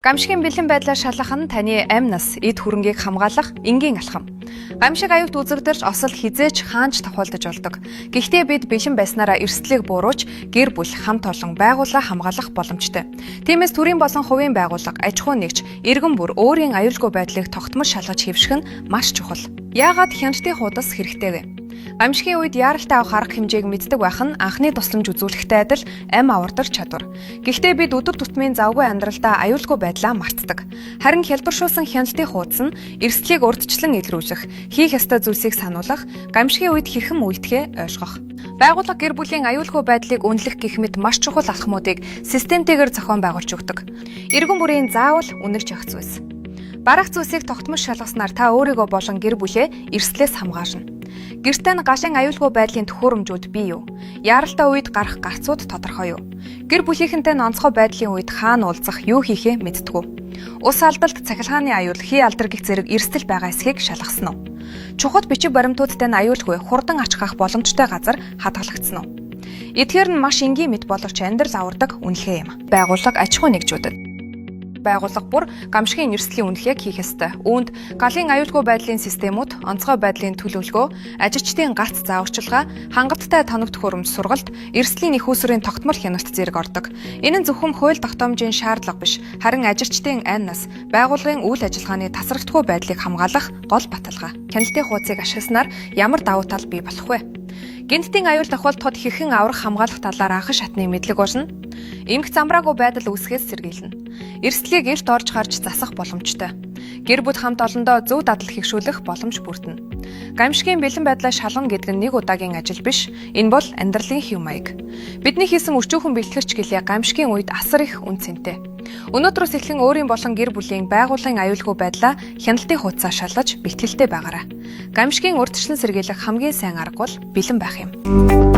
Гамшигын бэлэн байдлаар шалгах нь таны амь нас, эд хөрөнгийг хамгаалах энгийн алхам. Гамшиг аюулт үзэгдэрч осол хизээч хаанч тохиолдож болдог. Гэхдээ бид бэлэн байснараа эрсдлийг бууруулж, гэр бүл, хамт олон байгууллаа хамгаалах боломжтой. Тиймээс төрийн болон хувийн байгууллага, аж ахуй нэгж, иргэн бүр өөрийн аюулгүй байдлыг тогтмол шалгаж хэвших нь маш чухал. Яагаад хяналтын хуудас хэрэгтэй вэ? Гамшигын үед яаралтай авах арга хэмжээг мэддэг байх нь анхны тусламж үзүүлэхтэй адил амь авардар чадвар. Гэхдээ бид өдөр тутмын завгүй амьдралдаа аюулгүй байдлаа мартдаг. Харин хялбаршуулсан хяналтын хуудас нь эрсдлийг урьдчилан илрүүлэх, хийх ёстой зүйлсийг сануулгах, гамшигын үед хэрхэн үйлдэхээ ойлгох. Байгууллага гэр бүлийн аюулгүй байдлыг үнэлэх гэх мэт маш чухал алхмуудыг системтэйгээр зохион байгуулж өгдөг. Иргэн бүрийн заавал үнэлж явах зүйлс. Барах зүйлсийг тогтмол шалгаснаар та өөрийгөө болон гэр бүлээ эрсдлээс хамгаална. Гэртээ нь галын аюулгүй байдлын төхөөрөмжүүд бий юу? Яаралтай үед гарах гарцууд тодорхой юу? Гэр бүлийнхэнтэй нь онцгой байдлын үед хаана уулзах, юу хийхээ мэддэг үү? Ус алдалт, цахилгааны аюул, хий алдар гэх зэрэг эрсдэл байгаа эсхийг шалгасан уу? Чухал бичиг баримтуудтай нь аюулгүй, хурдан ачхах боломжтой газар хадгалагдсан уу? Эдгээр нь маш энгийн мэт боловч амьдрал авардаг үнэлгээ юм. Байгууллага, аж ахуй нэгжүүдэд байгууллага бүр гамшигын эрсдлийн үнэлгээг хийх ёстой. Үүнд галын аюулгүй байдлын системүүд, онцгой байдлын төлөвлөгөө, ажилчдын гац зааварчилгаа, хангалттай тоног төхөөрөмж сургалт, эрсдлийн их усрын тогтмол хяналт зэрэг ордог. Энэ нь зөвхөн хууль тогтоомжийн шаардлага биш, харин ажилчдын амь нас, байгууллагын үйл ажиллагааны тасралтгүй байдлыг хамгаалах гол баталгаа. Хяналтын хуудсыг ашигласнаар ямар давуу тал бий болох вэ? Гэнэтийн аюул тохиолдоход хэрхэн аврах хамгаалах талаар анхан шатны мэдлэг болно. Эмх замбраагүй байдал үүсгэхээс сэргийлнэ. Эрсдлийг эрт орж гарч засах боломжтой. Гэр бүл хамт олондоо зөв дадал хэвшүүлэх боломж бүрдэнэ. Гамшигын бэлэн байдлаа шалгана гэдэг нь нэг удаагийн ажил биш. Энэ бол амьдралын хэв маяг. Бидний хийсэн өчүүхэн бэлтгэрч гэлээ гамшигын үед асар их үн цэнтэй. Өнөөдрөөс эхлэн өөрийн болон гэр бүлийн байгууллагын аюулгүй байдлаа хяналтын хуудасаар шалгаж бэлтгэлтэй байгаарай. Гамшигын урьдчилан сэргийлэх хамгийн сайн арга бол бэлэн байх юм.